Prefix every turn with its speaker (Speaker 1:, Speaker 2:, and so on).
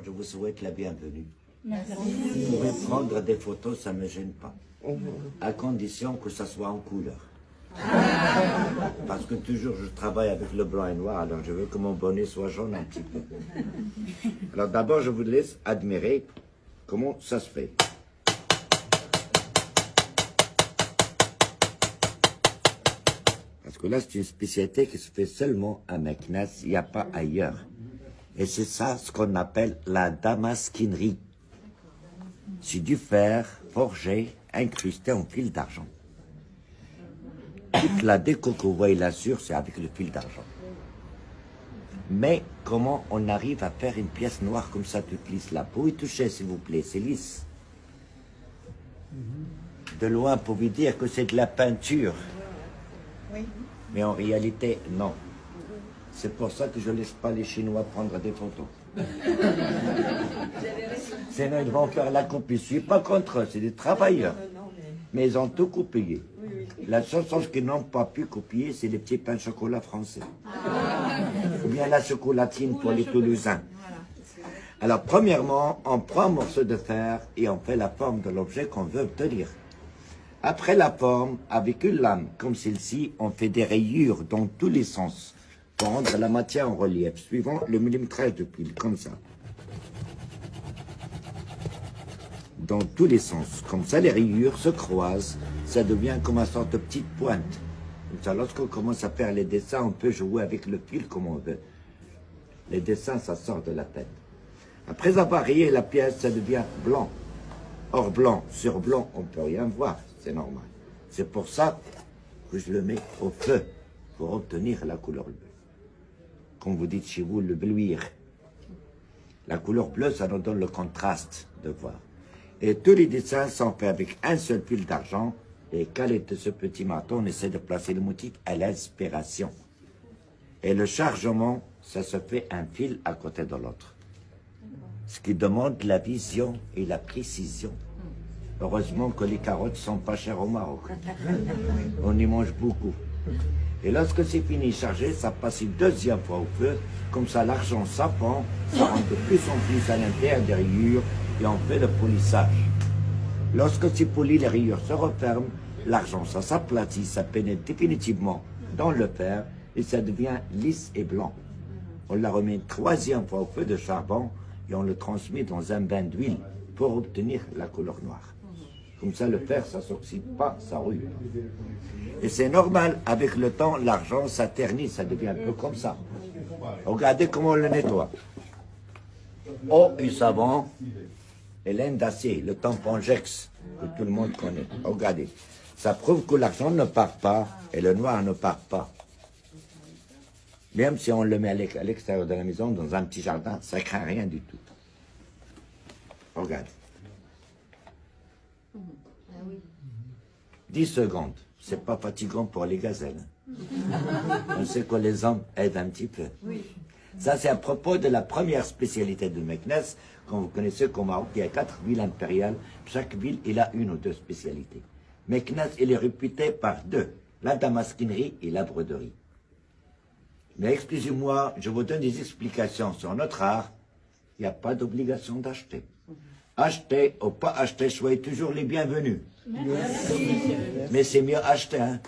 Speaker 1: je vous souhaite la bienvenue.
Speaker 2: Merci.
Speaker 1: Vous pouvez prendre des photos, ça ne me gêne pas. À condition que ça soit en couleur. Parce que toujours je travaille avec le blanc et noir, alors je veux que mon bonnet soit jaune un petit peu. Alors d'abord, je vous laisse admirer comment ça se fait. Parce que là, c'est une spécialité qui se fait seulement à Meknès, il n'y a pas ailleurs. Et c'est ça ce qu'on appelle la damasquinerie. C'est du fer forgé, incrusté en fil d'argent. Toute la déco que vous voyez là-dessus, c'est avec le fil d'argent. Mais comment on arrive à faire une pièce noire comme ça, toute lisse là? Pour y toucher, s'il vous plaît, c'est lisse. De loin, pour vous dire que c'est de la peinture.
Speaker 2: Oui.
Speaker 1: Mais en réalité, non. C'est pour ça que je ne laisse pas les Chinois prendre des photos. Sinon, ils vont faire la copie. Je ne suis pas contre eux, c'est des travailleurs. Mais ils ont tout copié. La seule chose qu'ils n'ont pas pu copier, c'est les petits pains de chocolat français. Ou bien la chocolatine pour les Toulousains. Alors, premièrement, on prend un morceau de fer et on fait la forme de l'objet qu'on veut obtenir. Après la forme, avec une lame comme celle-ci, on fait des rayures dans tous les sens pour rendre la matière en relief, suivant le millimétrage de pile, comme ça. Dans tous les sens. Comme ça, les rayures se croisent, ça devient comme une sorte de petite pointe. Comme ça, lorsqu'on commence à faire les dessins, on peut jouer avec le fil comme on veut. Les dessins, ça sort de la tête. Après avoir rayé la pièce, ça devient blanc. Or, blanc sur blanc, on ne peut rien voir, c'est normal. C'est pour ça que je le mets au feu, pour obtenir la couleur bleue. Comme vous dites chez vous, le bleuir. La couleur bleue, ça nous donne le contraste de voir. Et tous les dessins sont faits avec un seul fil d'argent. Et calé de ce petit marteau, on essaie de placer le motif à l'inspiration. Et le chargement, ça se fait un fil à côté de l'autre. Ce qui demande la vision et la précision. Heureusement que les carottes ne sont pas chères au Maroc. On y mange beaucoup. Et lorsque c'est fini chargé, ça passe une deuxième fois au feu. Comme ça, l'argent s'append, ça rentre de plus en plus à l'intérieur des rayures et on fait le polissage. Lorsque c'est poli, les rayures se referment, l'argent, ça s'aplatit, ça pénètre définitivement dans le fer et ça devient lisse et blanc. On la remet une troisième fois au feu de charbon et on le transmet dans un bain d'huile pour obtenir la couleur noire. Comme ça, le fer, ça ne s'oxyde pas, ça rouille. Et c'est normal, avec le temps, l'argent, ça ternit, ça devient un peu comme ça. Regardez comment on le nettoie. Eau et savon et laine d'acier, le tampon Jex, que tout le monde connaît. Regardez, ça prouve que l'argent ne part pas et le noir ne part pas. Même si on le met à l'extérieur de la maison, dans un petit jardin, ça ne craint rien du tout. Regarde. 10 secondes, c'est pas fatigant pour les gazelles. On sait que les hommes aident un petit peu. Ça, c'est à propos de la première spécialité de Meknès. Comme vous connaissez qu'au Maroc, il y a 4 villes impériales. Chaque ville, il a une ou deux spécialités. Meknès, il est réputé par deux, la damasquinerie et la broderie. Mais excusez-moi, je vous donne des explications sur notre art. Il n'y a pas d'obligation d'acheter. Acheter ou pas acheter, soyez toujours les bienvenus. Merci. Mais c'est mieux acheter, hein.